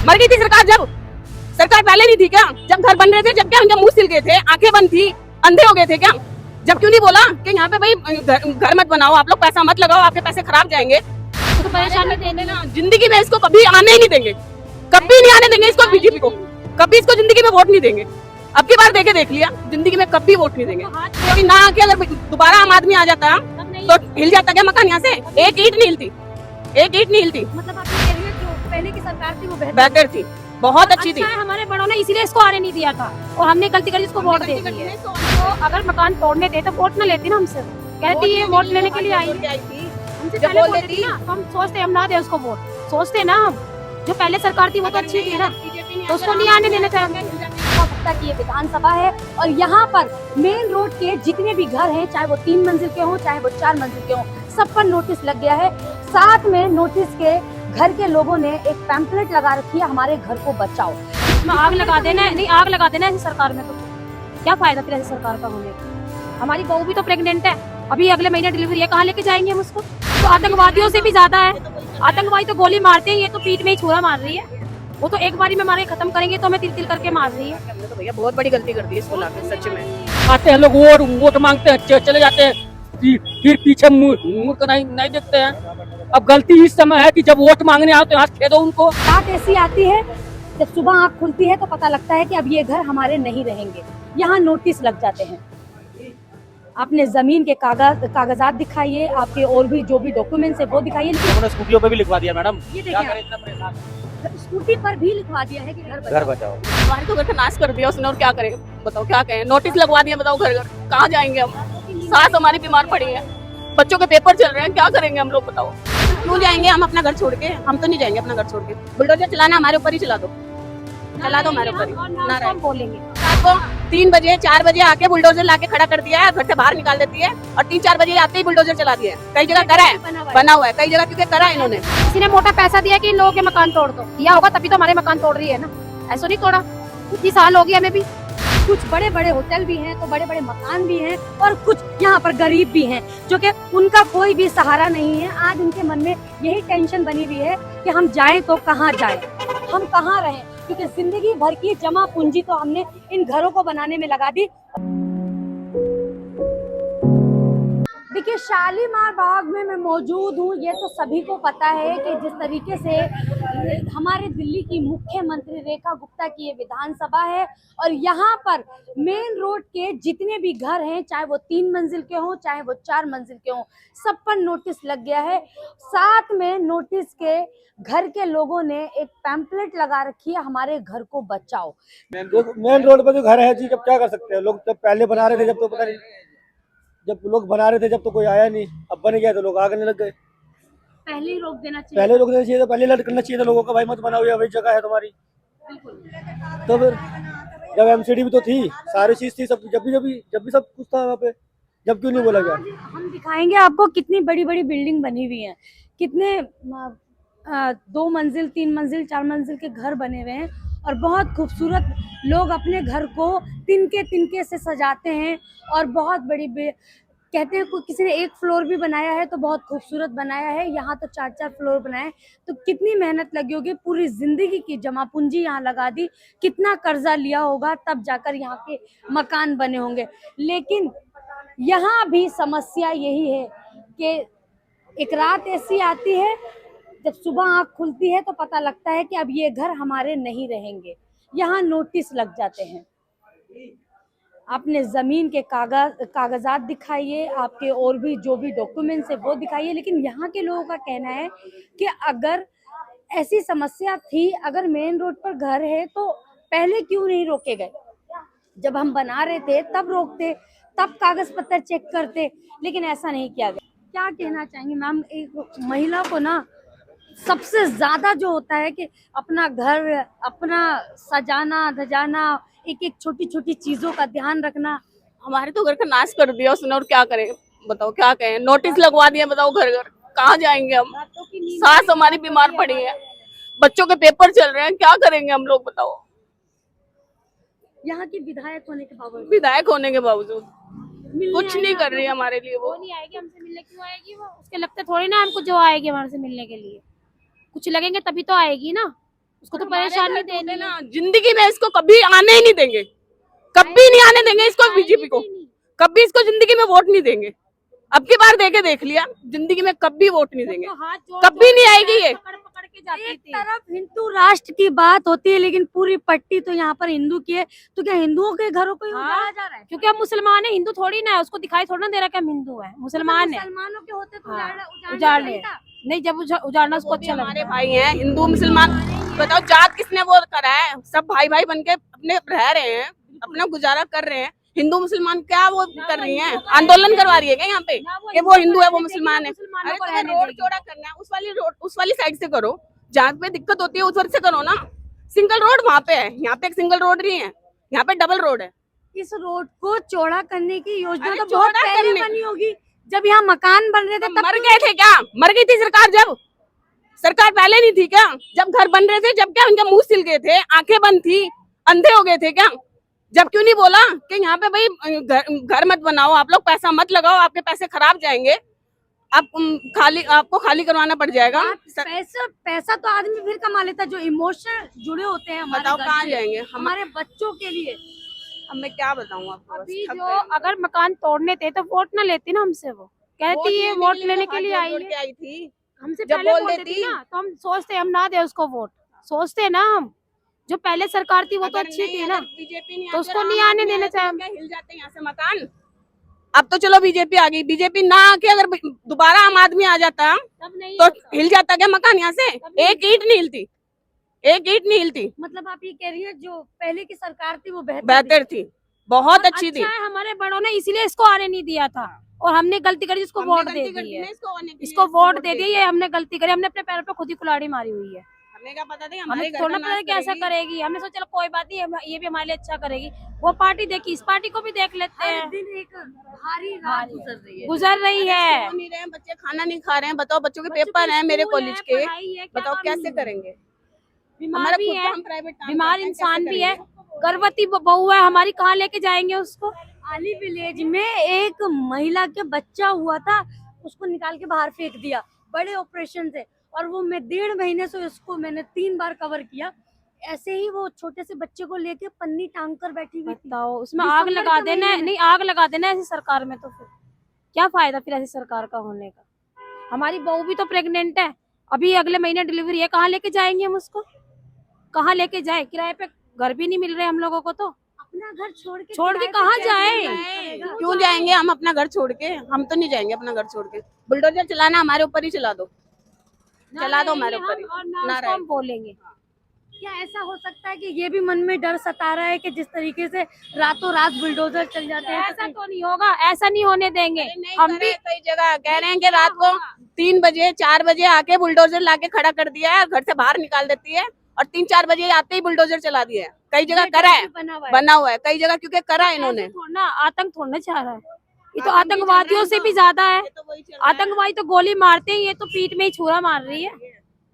मर गई थी सरकार जब? सरकार पहले नहीं थी क्या? जब घर बन रहे थे जब क्या उनके मुंह सिल गए थे, आंखें बंद थी, अंधे हो गए थे क्या? जब क्यों नहीं बोला कि यहाँ पे भाई घर मत बनाओ, आप लोग पैसा मत लगाओ, आपके पैसे खराब जाएंगे। तो परेशानी देने ना, जिंदगी में इसको कभी आने ही नहीं देंगे, कभी नहीं आने देंगे इसको, बीजेपी को कभी इसको जिंदगी में वोट नहीं देंगे। अब की बार देख लिया, जिंदगी में कभी वोट नहीं देंगे। क्योंकि ना आके अगर दोबारा आम आदमी आ जाता तो हिल जाता क्या मकान? यहाँ से एक ईंट नहीं हिलती, एक ईंट नहीं हिलती। मतलब आप ये कह रही हैं जो पहले की सरकार थी वो बेहतर थी, बहुत अच्छी थी। हमारे बड़ों ने इसीलिए इसको आने नहीं दिया था और हमने गलती करी, इसको वोट दे दी है। तो अगर मकान तोड़ने थे तो वोट न लेती ना हमसे, कहती ये वोट लेने के लिए आई थी, हमसे पहले बोल देती ना, हम सोचते हम ना दे उसको वोट, सोचते ना हम जो पहले सरकार थी वो तो अच्छी थी ना, तो उसको नहीं आने देना चाहेंगे। की ये विधानसभा है और यहाँ पर मेन रोड के जितने भी घर हैं, चाहे वो 3 मंजिल के हों चाहे वो 4 मंजिल के हों, सब पर नोटिस लग गया है। साथ में नोटिस के घर के लोगों ने एक पैम्पलेट लगा रखी है, हमारे घर को बचाओ। इसमें आग लगा देना, नहीं आग लगा देना ऐसी सरकार में, तो क्या फायदा फिर ऐसी सरकार का होने का? हमारी बहू भी तो प्रेग्नेंट है, अभी अगले महीने डिलीवरी है, कहाँ लेके जाएंगे हम उसको? तो आतंकवादियों से भी ज्यादा है, आतंकवादी तो गोली मारते हैं, ये तो पीठ में ही छुरा मार रही है। वो तो एक बारी में मारे खत्म करेंगे तो हमें तिल तिल करके मार रही है। तो भैया बहुत बड़ी गलती कर दी इसको लाके, सच में। आते हैं लोग वोट मांगते हैं, चले जाते हैं, फिर पीछे मुड़ कर नहीं देखते हैं। अब गलती इस समय है कि जब वोट मांगने आओ तो यहाँ खेदो उनको। रात ऐसी आती है जब सुबह आँख खुलती है तो पता लगता है कि अब ये घर हमारे नहीं रहेंगे। यहाँ नोटिस लग जाते हैं, अपने जमीन के कागजात दिखाइए, आपके और भी जो भी डॉक्यूमेंट्स है वो दिखाइए। उन्होंने स्कूटियों पे भी लिखवा दिया मैडम, ये देखिए स्कूटी पर भी लिखवा दिया है कि घर बचाओ। हमारे तो घर का नाश कर दिया उसने, और क्या करें बताओ, क्या कहें? नोटिस लगवा दिया, बताओ घर घर कहाँ जाएंगे हम? सास हमारी बीमार पड़ी है, बच्चों के पेपर चल रहे हैं, क्या करेंगे हम लोग बताओ? क्यों जाएंगे हम अपना घर छोड़ के? हम तो नहीं जाएंगे अपना घर छोड़ के। बुलडोजर चलाना हमारे ऊपर ही चला दो हमारे ऊपर ही। बोलेंगे आपको 3 बजे 4 बजे आके बुलडोजर लाके खड़ा कर दिया है, घर से बाहर निकाल देती है, और 3-4 बजे आते ही बुलडोजर चला दिया है। कई जगह करा है, बना हुआ है कई जगह, क्योंकि करा है इन्होंने। किसी ने मोटा पैसा दिया कि इन लोगों के मकान तोड़ दो, दिया होगा तभी तो हमारे मकान तोड़ रही है ना, ऐसा नहीं तोड़ा। इतनी साल हो गई हमें भी। कुछ बड़े बड़े होटल भी हैं, तो बड़े बड़े मकान भी हैं, और कुछ यहाँ पर गरीब भी हैं जो कि उनका कोई भी सहारा नहीं है। आज उनके मन में यही टेंशन बनी हुई है कि हम जाएं तो कहाँ जाएं, हम कहाँ रहें, क्योंकि जिंदगी भर की जमा पूंजी तो हमने इन घरों को बनाने में लगा दी। देखिए शालीमार बाग में मैं मौजूद हूँ, ये तो सभी को पता है कि जिस तरीके से हमारे दिल्ली की मुख्यमंत्री रेखा गुप्ता की ये विधानसभा है, और यहाँ पर मेन रोड के जितने भी घर हैं, चाहे वो 3 मंजिल के हों चाहे वो 4 मंजिल के हों, सब पर नोटिस लग गया है। साथ में नोटिस के घर के लोगों ने एक पैम्पलेट लगा रखी है, हमारे घर को बचाओ। मेन रोड पर जो घर है जी, जब क्या कर सकते हैं लोग? जब पहले बना रहे थे जब तो पता नहीं, जब लोग बना रहे थे जब तो कोई आया नहीं, अब बन गया तो लोग आगे लग गए। पहले ही रोक देना चाहिए, पहले रोक देना चाहिए था, पहले अलर्ट करना चाहिए था लोगों का, भाई मत बनाओ, ये वही जगह है तुम्हारी। तो फिर जब एमसीडी भी तो थी, सारी चीज थी, सब जब भी सब कुछ था वहाँ पे, जब क्यों नहीं बोला गया? हम दिखाएंगे आपको कितनी बड़ी बड़ी बिल्डिंग बनी हुई है, कितने 2 मंजिल 3 मंजिल 4 मंजिल के घर बने हुए हैं, और बहुत खूबसूरत लोग अपने घर को तिनके से सजाते हैं, और बहुत बड़ी कहते हैं किसी ने 1 फ्लोर भी बनाया है तो बहुत खूबसूरत बनाया है, यहाँ तो 4-4 फ्लोर बनाए, तो कितनी मेहनत लगी होगी, पूरी जिंदगी की जमा पूंजी यहाँ लगा दी, कितना कर्जा लिया होगा तब जाकर यहाँ के मकान बने होंगे। लेकिन यहाँ भी समस्या यही है कि एक रात ऐसी आती है जब सुबह आँख खुलती है तो पता लगता है कि अब ये घर हमारे नहीं रहेंगे। यहाँ नोटिस लग जाते हैं, अपने जमीन के कागजात दिखाइए, आपके और भी जो भी डॉक्यूमेंट्स है वो दिखाइए। लेकिन यहाँ के लोगों का कहना है कि अगर ऐसी समस्या थी, अगर मेन रोड पर घर है तो पहले क्यों नहीं रोके गए? जब हम बना रहे थे तब रोकते, तब कागज पत्र चेक करते, लेकिन ऐसा नहीं किया गया। क्या कहना चाहेंगे मैम? एक महिला को ना सबसे ज्यादा जो होता है कि अपना घर, अपना सजाना धजाना, एक एक छोटी छोटी चीजों का ध्यान रखना। हमारे तो घर का नाश कर दिया उसने, और क्या करें बताओ, क्या कहें? नोटिस लगवा दिया, बताओ घर घर कहाँ जाएंगे हम? सास हमारी बीमार पड़ी है, बच्चों के पेपर चल रहे हैं, क्या करेंगे हम लोग बताओ? यहाँ की विधायक होने के बावजूद कुछ नहीं कर रही है हमारे लिए। वो नहीं आएगी हमसे मिलने, क्यों आएगी? वो उसके लगते थोड़ी ना हमको जो आएगी हमारे से मिलने के लिए, कुछ लगेंगे तभी तो आएगी ना। उसको तो परेशानी देनी है। ना, जिंदगी में इसको कभी आने ही नहीं देंगे, कभी नहीं आने देंगे इसको, बीजेपी को कभी इसको जिंदगी में वोट नहीं देंगे। अब की बार देख लिया, जिंदगी में कभी वोट नहीं देंगे, तो हाथ जोड़ कभी नहीं आएगी ये। पकड़ पकड़ के जाती एक थी। तरफ हिंदू राष्ट्र की बात होती है लेकिन पूरी पट्टी तो यहाँ पर हिंदू की है, तो क्या हिंदुओं के घरों को ही हाँ, उजाड़ा जा रहा है? क्योंकि हम मुसलमान है, हिंदू थोड़ी ना है, उसको दिखाई थोड़ा ना दे रहा कि हम हिंदू है, मुसलमान है। मुसलमानों के होते तो हाँ, उजाड़ उजाड़ ले। नहीं था। नहीं, जब उजाड़ना उसको वो भी अच्छा हमारे लगता है। भाई हैं, हिंदू मुसलमान, बताओ जात किसने वो करा है? सब भाई भाई बनके अपने रह रहे हैं, अपना गुजारा कर रहे हैं। हिंदू मुसलमान क्या वो कर रही हैं? आंदोलन करवा रही है क्या यहाँ पे कि वो हिंदू है वो मुसलमान है? अरे तुम्हें रोड चौड़ा करना है, उस वाली साइड से करो, जहाँ पे दिक्कत होती है उस वक्त से करो ना। सिंगल रोड वहाँ पे है, यहाँ पे एक सिंगल रोड नहीं है, यहाँ पे डबल रोड है। इस रोड को चौड़ा करने की योजना अरे तो बहुत चौड़ा पहले करने- बनी होगी, जब यहाँ मकान बन रहे थे तब मर गए थे क्या? मर गई थी सरकार जब? सरकार पहले नहीं थी क्या? जब घर बन रहे थे, जब क्या उनके मुंह सिल गए थे, आंखें बंद थी, अंधे हो गए थे क्या? जब क्यों नहीं बोला कि यहाँ पे भाई घर मत बनाओ, आप लोग पैसा मत लगाओ, आपके पैसे खराब जाएंगे, आपको खाली करवाना पड़ जाएगा। पैसा तो आदमी फिर कमा लेता है, जो इमोशनल जुड़े होते हैं हमारे बताओ घर कहाँ से, जाएंगे हमारे बच्चों के लिए। अब मैं क्या बताऊँ आपको? अभी जो अगर मकान तोड़ने थे तो वोट ना लेती ना हमसे, वो कहती है वोट लेने के लिए आई थी, हमसे जब पहले बोल बोल देती देती ना, तो हम सोचते हम ना दे उसको वोट, सोचते ना हम, जो पहले सरकार थी वो तो अच्छी थी ना, बीजेपी नहीं तो उसको नहीं आने देना चाहिए। हिल जाते हैं यहाँ से मकान। अब तो चलो बीजेपी आ गई, बीजेपी ना आके अगर दोबारा आम आदमी आ जाता तब नहीं तो हिल जाता क्या मकान यहाँ से? एक ईंट नहीं हिलती, एक ईंट नहीं हिलती। मतलब आप ये कह रही है जो पहले की सरकार थी वो बेहतर थी, बहुत अच्छी थी। अच्छा है, हमारे बड़ों ने इसीलिए इसको आने नहीं दिया था, और हमने गलती करी, इसको वोट दे दी है, इसको वोट दे दी है, हमने गलती करी, हमने अपने पैरों पे खुद ही कुल्हाड़ी मारी हुई है। हमें क्या पता था हमें हमारे घर थोड़ा का पता नाश कैसा करेगी, हमने सोचा चलो कोई बात नहीं, ये भी हमारे लिए अच्छा करेगी। वो पार्टी देखी, इस पार्टी को भी देख लेते हैं। दिन एक भारी रात गुजर रही है। गुजर रही है, सो नहीं रहे हैं बच्चे, खाना नहीं खा रहे हैं। बताओ बच्चों के पेपर हैं मेरे कॉलेज के, बताओ कैसे करेंगे? बीमार भी खुद है, हम प्राइवेट काम बीमार करते हैं, इंसान कैसे भी है, करेंगे? गर्भवती बहू है हमारी, कहाँ लेके जाएंगे उसको? आली विलेज में एक महिला के बच्चा हुआ था, उसको निकाल के बाहर फेंक दिया बड़े ऑपरेशन से, और वो मैं 1.5 महीने से उसको मैंने 3 बार कवर किया। ऐसे ही वो छोटे से बच्चे को लेके पन्नी टांग कर बैठी हुई थी। बताओ, उसमें दिसंबर आग लगा के देना है, महीने में। नहीं आग लगा देना है ऐसी सरकार में, तो फिर क्या फायदा फिर ऐसी सरकार का होने का? हमारी बहू भी तो प्रेग्नेंट है, अभी अगले महीने डिलीवरी है, कहाँ लेके जाएंगे हम उसको? कहाँ लेके जाए? किराए पे घर भी नहीं मिल रहे हम लोगों को, तो अपना घर छोड़ के छोड़ के किराए पे कहाँ कैसे जाए? जाएगा? क्यों जाएंगे हम अपना घर छोड़ के? हम तो नहीं जाएंगे अपना घर छोड़ के। बुलडोजर चलाना हमारे ऊपर ही चला दो, चला दो हमारे ऊपर ही, और ना ना उसको हम बोलेंगे। क्या ऐसा हो सकता है कि ये भी मन में डर सता रहा है कि जिस तरीके से रातों रात बुलडोजर चल जाते हैं, ऐसा तो नहीं होगा, ऐसा नहीं होने देंगे हम भी। कई जगह कह रहे हैं कि रात को 3 बजे 4 बजे आके बुलडोजर लाके खड़ा कर दिया है, घर से बाहर निकाल देती है, और 3-4 बजे आते ही बुलडोजर चला दिया है। कई जगह करा है, बना हुआ है कई जगह, क्योंकि करा है इन्होंने। थोड़ा आतंक थोड़ा चाह रहा है, ये तो आतंकवादियों से भी ज्यादा है। आतंकवादी तो गोली मारते हैं, ये तो पीठ में ही छुरा मार रही है,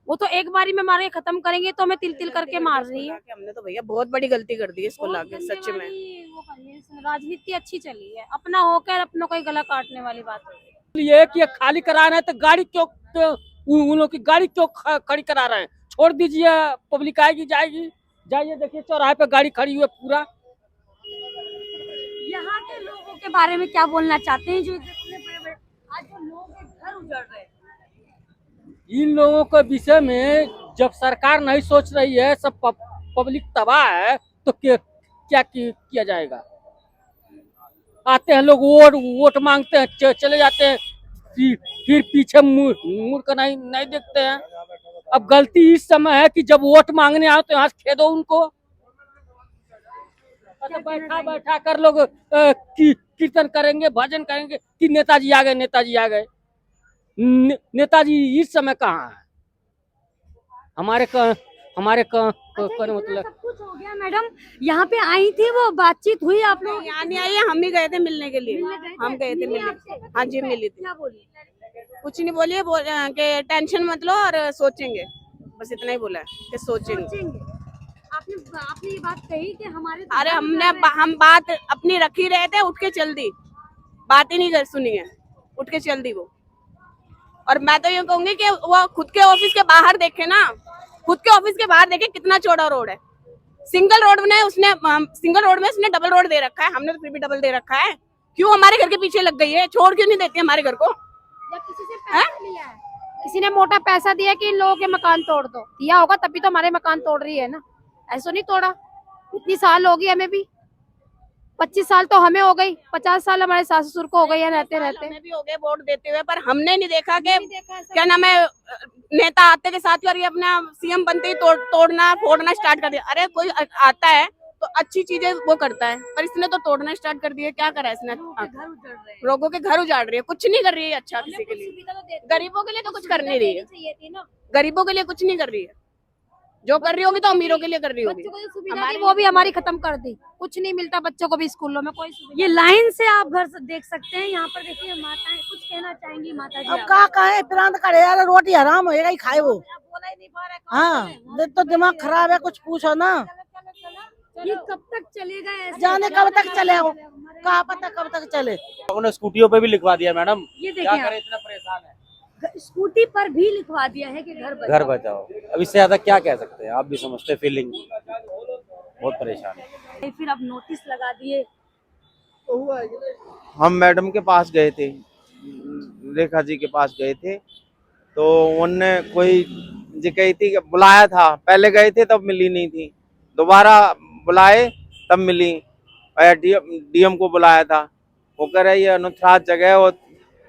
वो तो एक बारी में मार के खत्म करेंगे, तो हमें तिल तिल करके मार रही है। हमने तो भैया बहुत बड़ी गलती कर दी है इसको लाके, सच में। वो करिए, राजनीति अच्छी चली है, अपना होकर अपना कोई गला काटने वाली बात है। ये कि खाली कराना है तो गाड़ी क्यों उन लोग की गाड़ी क्यों खड़ी करा रहे हैं? छोड़ दीजिए, पब्लिक आएगी जाएगी। जाइए देखिए चौराहे पे गाड़ी खड़ी हुई है पूरा। यहाँ के लोगों के बारे में क्या बोलना चाहते हैं जो इतने बड़े-बड़े आज जो लोगों के घर उजड़ रहे हैं? इन लोगों के विषय में जब सरकार नहीं सोच रही है, सब पब्लिक तबाह है, तो क्या किया जाएगा? आते हैं लोग वोट मांगते हैं, चले जाते हैं, फिर पीछे मुड़ कर नहीं देखते हैं। अब गलती इस समय है कि जब वोट मांगने आओ तो यहाँ से खेदो उनको। बैठा कर लोग कीर्तन करेंगे, भजन करेंगे कि नेताजी आ गए, नेताजी आ गए। नेताजी इस समय कहाँ है? हमारे मतलब सब कुछ हो गया मैडम, यहाँ पे आई थी, वो बातचीत हुई आप लोग? यहाँ नहीं आई है, हम ही गए थे मिलने के लिए, हम गए थे मिलने। हाँ जी मिली थी। क्या बोली? कुछ नहीं बोलिए, कि टेंशन मत लो और सोचेंगे, बस इतना ही बोला है कि सोचेंगे। आपने ये बात कही कि हमारे अरे हम बात अपनी रख ही रहे थे, उठ के चल दी, बात ही नहीं सुनी है, उठ के चल दी वो। और मैं तो ये कहूंगी कि वो खुद के ऑफिस के बाहर देखे ना, खुद के ऑफिस के बाहर देखे कितना चौड़ा रोड है। सिंगल रोड में उसने डबल रोड दे रखा है, हमने तो फिर भी डबल दे रखा है। क्यों हमारे घर के पीछे लग गई है? छोड़ क्यों नहीं देती हमारे घर को? या किसी से पैसा लिया है, किसी ने मोटा पैसा दिया कि इन लोगों के मकान तोड़ दो, दिया होगा तभी तो हमारे मकान तोड़ रही है ना। ऐसा नहीं तोड़ा, इतनी साल हो गई हमें भी, 25 साल तो हमें हो गई, 50 साल हमारे सास ससुर को हो गई है रहते रहते। हमें भी हो गए वोट देते हुए, पर हमने नहीं देखा कि क्या नाम है नेता आते के साथ और ये अपना सीएम बनते ही तोड़ना फोड़ना स्टार्ट कर दिया। अरे कोई आता है तो अच्छी चीजें वो करता है, पर इसने तो तोड़ना स्टार्ट कर दिया। क्या करा इसने? लोगों के घर उजाड़ रही है, कुछ नहीं कर रही है अच्छा किसी के लिए। गरीबों के लिए तो कुछ कर नहीं रही है, गरीबों के लिए कुछ नहीं कर रही है। जो कर रही होगी तो अमीरों के लिए कर रही होगी। बच्चों को जो सुविधा थी वो भी हमारी खत्म कर दी, कुछ नहीं मिलता बच्चों को भी स्कूलों में कोई सुविधा। ये लाइन से आप घर से देख सकते हैं। यहाँ पर देखिए माताएं कुछ कहना चाहेंगी। माता जी अब का कहे, प्रांत करे यार, रोटी हराम होएगा ही खाए वो। बोला ही नहीं पा रहे। हाँ, तो दिमाग खराब है, कुछ पूछो ना। ये कब तक चलेगा ऐसे? जाने कब तक चले वो, कहा पता कब तक चले। उन्होंने स्कूटियों पे भी लिखवा दिया मैडम। ये क्या देखिए करें, इतना परेशान है। स्कूटी पर भी लिखवा दिया है कि घर घर बचाओ। अब इससे ज्यादा क्या कह सकते हैं, आप भी समझते फीलिंग बहुत परेशान है। फिर अब नोटिस लगा दिए। हम मैडम के पास गए थे, रेखा जी के पास गए थे, तो उनने कोई जी कही थी कि बुलाया था, पहले गए थे तब मिली नहीं थी, दोबारा बुलाए तब मिली। डीएम को बुलाया था, वो कह रहे ये अनुत्राध जगह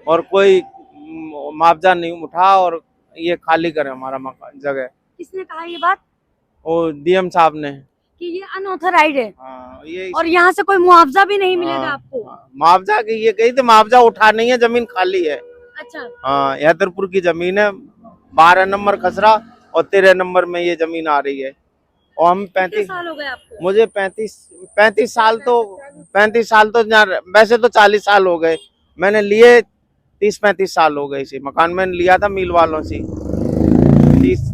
और कोई मुआवजा नहीं उठा और ये खाली करे हमारा मकान जगह। किसने कहा ये बात? वो डीएम साहब ने कि ये अनऑथराइज्ड है। हाँ, ये और यहाँ से कोई मुआवजा भी नहीं मिलेगा हाँ, आपको। मुआवजा की ये कही थी, मुआवजा उठा नहीं है, जमीन खाली है। अच्छा। हाँ, हैदरपुर की जमीन है, 12 नंबर खसरा और 13 नंबर में ये जमीन आ रही है। और हम कितने 35 साल हो गए आपको? मुझे 35 साल तो वैसे तो 40 साल हो गए, मैंने लिए 30-35 साल हो गए। इसे मकान मैंने लिया था मील वालों से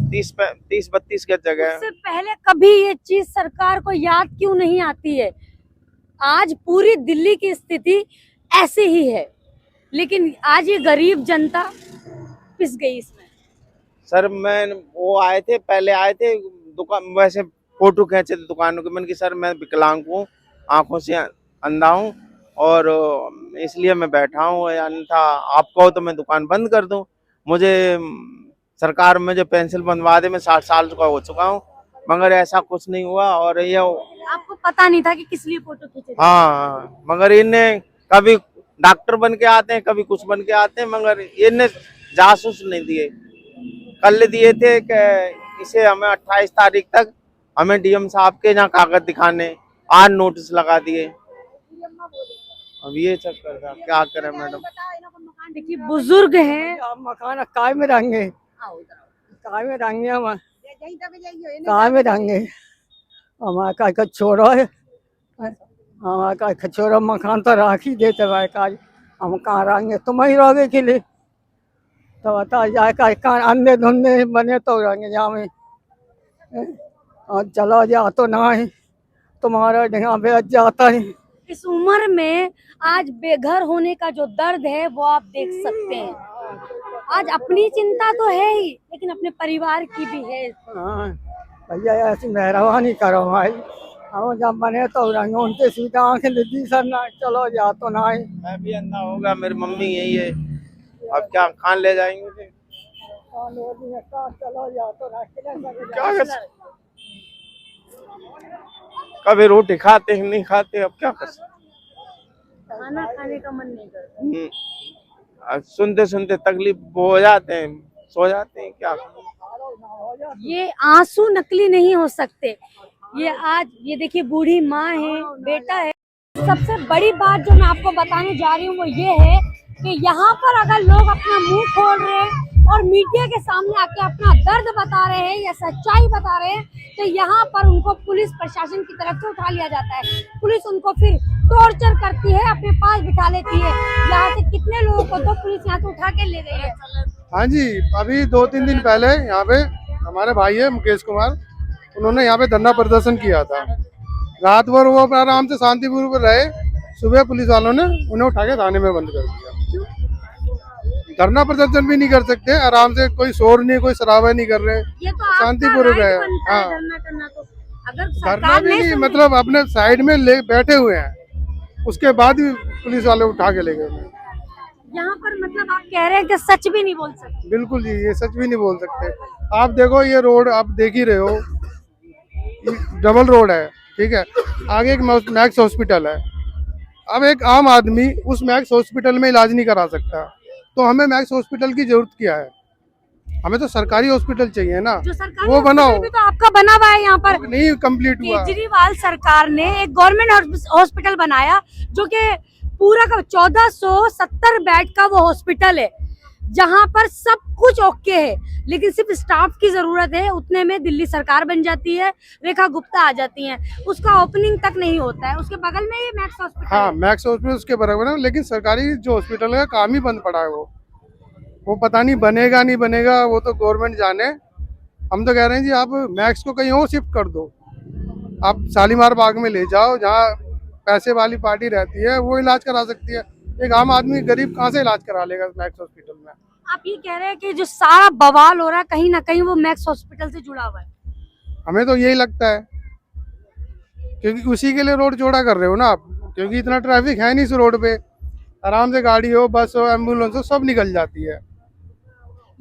30-32 के जगह। उससे पहले कभी ये चीज सरकार को याद क्यों नहीं आती है? आज पूरी दिल्ली की स्थिति ऐसी ही है, लेकिन आज ये गरीब जनता पिस गई इसमें। सर वो आए थे, पहले आए थे दुकान, वैसे फोटो खींचे थे दुकानों के। मैंने कि सर मैं विकलांग हूँ, आंखों से अंधा हूँ और इसलिए मैं बैठा हूँ, अन्यथा आप कहो तो मैं दुकान बंद कर दूँ। मुझे सरकार में जो पेंसिल बनवा दे, मैं 60 साल का हो चुका हूँ, मगर ऐसा कुछ नहीं हुआ। और ये आपको पता नहीं था कि किस लिए फोटो खींचे थे? हाँ, मगर इन्हें कभी डॉक्टर बन के आते हैं, कभी कुछ बन के आते हैं, मगर इन्हें जासूस नहीं दिए। कल दिए थे कि इसे हमें 28 तारीख तक हमें डीएम साहब के यहाँ कागज दिखाने, आज नोटिस लगा दिए। अब ये चक्कर था, क्या करें मैडम। देखिए बुजुर्ग हैं। मकान काय में रहेंगे, काय में रहेंगे हम, काय में रहेंगे। हमारा का छोड़ा है, हमारा का छोड़ा मकान तो राख ही देते भाई, काज हम कहाँ रहेंगे, तुम ही रहोगे के लिए तो बता जाए का अंधे धुंधे बने तो रहेंगे यहाँ में। और चला जा तो ना ही तुम्हारा यहाँ पे जाता ही। इस उम्र में आज बेघर होने का जो दर्द है वो आप देख सकते हैं। आज अपनी चिंता तो है ही, लेकिन अपने परिवार की भी है। हाँ भैया ऐसी मेहरबानी करो भाई, हम जब बने तो रहेंगे, उनके सीधा आंखें दी सर ना चलो जा तो ना ही। मैं भी अंधा होगा, मेरी मम्मी यही है, अब क्या खान ले जाएंगे। चलो जा तो ना, क्या कर कभी रोटी खाते हैं नहीं खाते, अब क्या कर सकते। खाना खाने का मन नहीं करता। अब सुनते सुनते तकलीफ हो जाते हैं, सो जाते हैं, क्या ये आंसू नकली नहीं हो सकते। ये आज ये देखिए बूढ़ी माँ है, बेटा है। सबसे बड़ी बात जो मैं आपको बताने जा रही हूँ वो ये है कि यहाँ पर अगर लोग अपना मुंह खोल रहे हैं और मीडिया के सामने आके अपना दर्द बता रहे हैं या सच्चाई बता रहे हैं, तो यहाँ पर उनको पुलिस प्रशासन की तरफ से उठा लिया जाता है। पुलिस उनको फिर टॉर्चर करती है, अपने पास बिठा लेती है। यहाँ से कितने लोगों को तो पुलिस यहाँ से उठा के ले गई है। हाँ जी, अभी 2-3 दिन पहले यहाँ पे हमारे भाई है मुकेश कुमार, उन्होंने यहाँ पे धरना प्रदर्शन किया था। रात भर वो आराम से शांतिपूर्वक रहे, सुबह पुलिस वालों ने उन्हें उठा के थाने में बंद कर दिया। धरना प्रदर्शन भी नहीं कर सकते आराम से, कोई शोर नहीं, कोई शराबा नहीं कर रहे, ये तो आपका शांतिपूर्वक है। राइट बनता है हाँ, धरना करना। तो अगर धरना सरकार भी नहीं, सुने- मतलब अपने साइड में ले बैठे हुए हैं, उसके बाद भी पुलिस वाले उठा के ले गए उन्हें। यहाँ पर मतलब आप कह रहे हैं कि सच भी नहीं बोल सकते। बिल्कुल जी, ये सच भी नहीं बोल सकते। आप देखो ये रोड आप देख ही रहे हो, डबल रोड है, ठीक है, आगे एक मैक्स हॉस्पिटल है। अब एक आम आदमी उस मैक्स हॉस्पिटल में इलाज नहीं करा सकता, तो हमें मैक्स हॉस्पिटल की जरूरत क्या है? हमें तो सरकारी हॉस्पिटल चाहिए ना, जो सरकारी वो हॉस्पिटल बनाओ। भी तो आपका बना हुआ है यहाँ पर। नहीं कंप्लीट हुआ। केजरीवाल सरकार ने एक गवर्नमेंट हॉस्पिटल बनाया जो कि पूरा का 1470 बेड का वो हॉस्पिटल है, जहाँ पर सब कुछ ओके है, लेकिन सिर्फ स्टाफ की जरूरत है। उतने में दिल्ली सरकार बन जाती है, रेखा गुप्ता आ जाती हैं, उसका ओपनिंग तक नहीं होता है। उसके बगल में ही मैक्स हॉस्पिटल हाँ, है। मैक्स हॉस्पिटल उसके बराबर है, लेकिन सरकारी जो हॉस्पिटल है काम ही बंद पड़ा है। वो पता नहीं बनेगा नहीं बनेगा, वो तो गवर्नमेंट जाने। हम तो कह रहे हैं जी आप मैक्स को कहीं और शिफ्ट कर दो, आप शालीमार बाग में ले जाओ, जहाँ पैसे वाली पार्टी रहती है वो इलाज करा सकती है। एक आम आदमी गरीब कहाँ से इलाज करा लेगा मैक्स हॉस्पिटल में? आप ये कह रहे हैं कि जो सारा बवाल हो रहा है कहीं ना कहीं वो मैक्स हॉस्पिटल से जुड़ा हुआ है। हमें तो यही लगता है, क्योंकि उसी के लिए रोड चौड़ा कर रहे हो ना आप, क्योंकि इतना ट्रैफिक है नहीं इस रोड पे, आराम से गाड़ी हो, बस हो, एम्बुलेंस हो, सब निकल जाती है।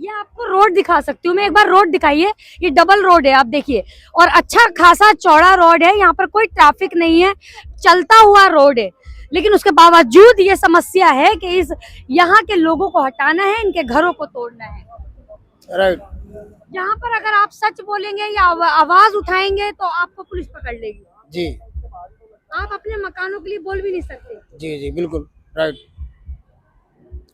ये आपको रोड दिखा सकती हूँ मैं, एक बार रोड दिखाइए। ये डबल रोड है, आप देखिए, और अच्छा खासा चौड़ा रोड है, यहाँ पर कोई ट्रैफिक नहीं है, चलता हुआ रोड है। लेकिन उसके बावजूद ये समस्या है कि इस यहाँ के लोगों को हटाना है, इनके घरों को तोड़ना है। राइट। यहाँ पर अगर आप सच बोलेंगे या आवाज उठाएंगे तो आपको पुलिस पकड़ लेगी। जी आप अपने मकानों के लिए बोल भी नहीं सकते। जी जी बिल्कुल राइट।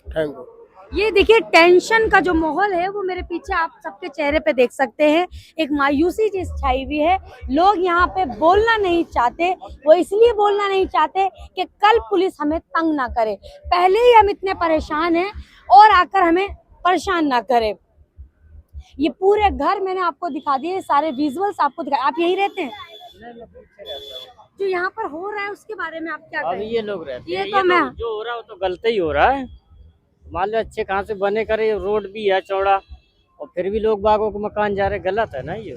Thank you. ये देखिए टेंशन का जो माहौल है वो मेरे पीछे आप सबके चेहरे पे देख सकते हैं। एक मायूसी जिस छाई हुई है, लोग यहाँ पे बोलना नहीं चाहते। वो इसलिए बोलना नहीं चाहते कि कल पुलिस हमें तंग ना करे, पहले ही हम इतने परेशान हैं और आकर हमें परेशान ना करे। ये पूरे घर मैंने आपको दिखा दिए, सारे विजुअल्स आपको दिखा। आप यही रहते हैं? जो यहाँ पर हो रहा है उसके बारे में आप क्या अब कहेंगे? ये लोग रहते ये हैं, तो मैं जो हो रहा है वो तो गलत ही हो रहा है। मान लो अच्छे कहाँ से बने करे, रोड भी है चौड़ा और फिर भी लोग बागों को मकान जा रहे, गलत है ना ये।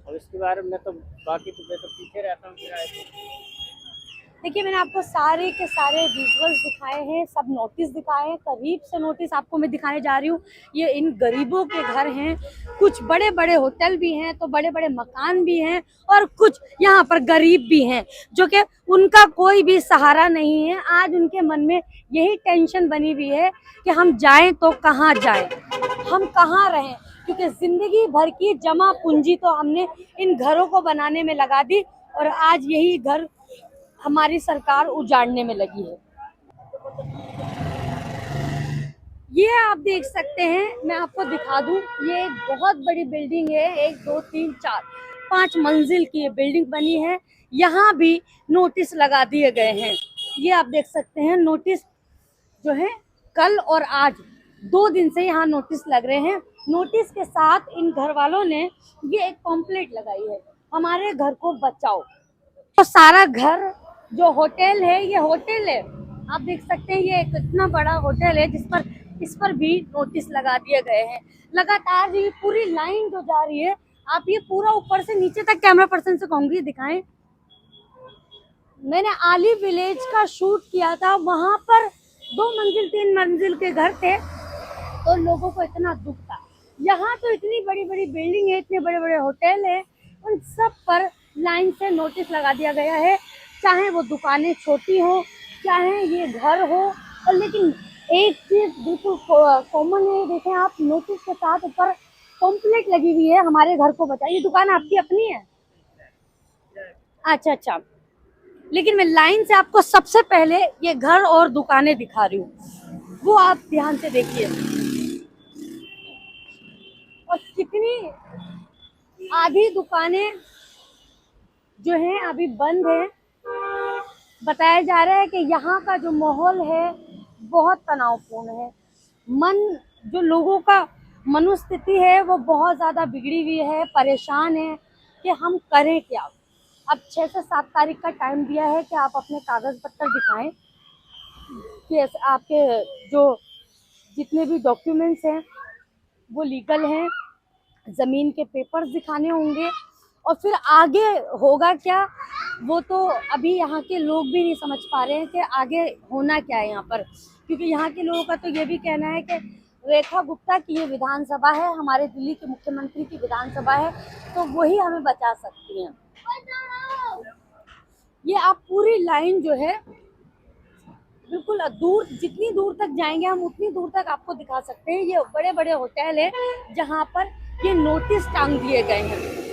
और इसके बारे में तो बाकी तो मैं तो पीछे रहता हूँ किराए पे। देखिए मैंने आपको सारे के सारे विजुअल्स दिखाए हैं, सब नोटिस दिखाए हैं, करीब से नोटिस आपको मैं दिखाने जा रही हूँ। ये इन गरीबों के घर हैं, कुछ बड़े बड़े होटल भी हैं, तो बड़े बड़े मकान भी हैं, और कुछ यहाँ पर गरीब भी हैं जो कि उनका कोई भी सहारा नहीं है। आज उनके मन में यही टेंशन बनी हुई है कि हम जाएं तो कहाँ जाएं, हम कहाँ रहें, क्योंकि जिंदगी भर की जमा पूंजी तो हमने इन घरों को बनाने में लगा दी और आज यही घर हमारी सरकार उजाड़ने में लगी है। ये आप देख सकते हैं, मैं आपको दिखा दूं, ये एक बहुत बड़ी बिल्डिंग है, 1 2 3 4 5 मंजिल की ये बिल्डिंग बनी है। यहाँ भी नोटिस लगा दिए गए हैं। ये आप देख सकते हैं, नोटिस जो है कल और आज 2 दिन से यहाँ नोटिस लग रहे हैं। नोटिस के साथ इन घर वालों ने ये एक पॉम्पलेट लगाई है, हमारे घर को बचाओ। तो सारा घर जो होटल है, ये होटल है, आप देख सकते हैं, ये एक इतना बड़ा होटल है इस पर भी नोटिस लगा दिए गए हैं। लगातार ये पूरी लाइन जो जा रही है, आप ये पूरा ऊपर से नीचे तक कैमरा पर्सन से कहूंगी दिखाएं। मैंने आली विलेज का शूट किया था, वहां पर 2 मंजिल 3 मंजिल के घर थे तो लोगों को इतना दुख था। यहाँ तो इतनी बड़ी बड़ी बिल्डिंग है, इतने बड़े बड़े होटल है, उन सब पर लाइन से नोटिस लगा दिया गया है, चाहे वो दुकानें छोटी हो, चाहे ये घर हो। और लेकिन एक चीज बिल्कुल कॉमन है, देखें आप, नोटिस के साथ ऊपर पॉम्पलेट लगी हुई है, हमारे घर को बचाइए। दुकान आपकी अपनी है? अच्छा, लेकिन मैं लाइन से आपको सबसे पहले ये घर और दुकानें दिखा रही हूँ, वो आप ध्यान से देखिए। और कितनी आधी दुकानें जो हैं अभी बंद है। बताया जा रहा है कि यहाँ का जो माहौल है बहुत तनावपूर्ण है। जो लोगों का मनोस्थिति है वो बहुत ज़्यादा बिगड़ी हुई है, परेशान है कि हम करें क्या। अब 6 से 7 तारीख का टाइम दिया है कि आप अपने कागज़ पत्तर दिखाएं कि आपके जो जितने भी डॉक्यूमेंट्स हैं वो लीगल हैं, ज़मीन के पेपर्स दिखाने होंगे, और फिर आगे होगा क्या वो तो अभी यहाँ के लोग भी नहीं समझ पा रहे हैं कि आगे होना क्या है यहाँ पर। क्योंकि यहाँ के लोगों का तो ये भी कहना है कि रेखा गुप्ता की ये विधानसभा है, हमारे दिल्ली के मुख्यमंत्री की विधानसभा है, तो वही हमें बचा सकती हैं। ये आप पूरी लाइन जो है बिल्कुल दूर, जितनी दूर तक जाएंगे हम उतनी दूर तक आपको दिखा सकते हैं। ये बड़े बड़े होटल है जहाँ पर ये नोटिस टांग दिए गए हैं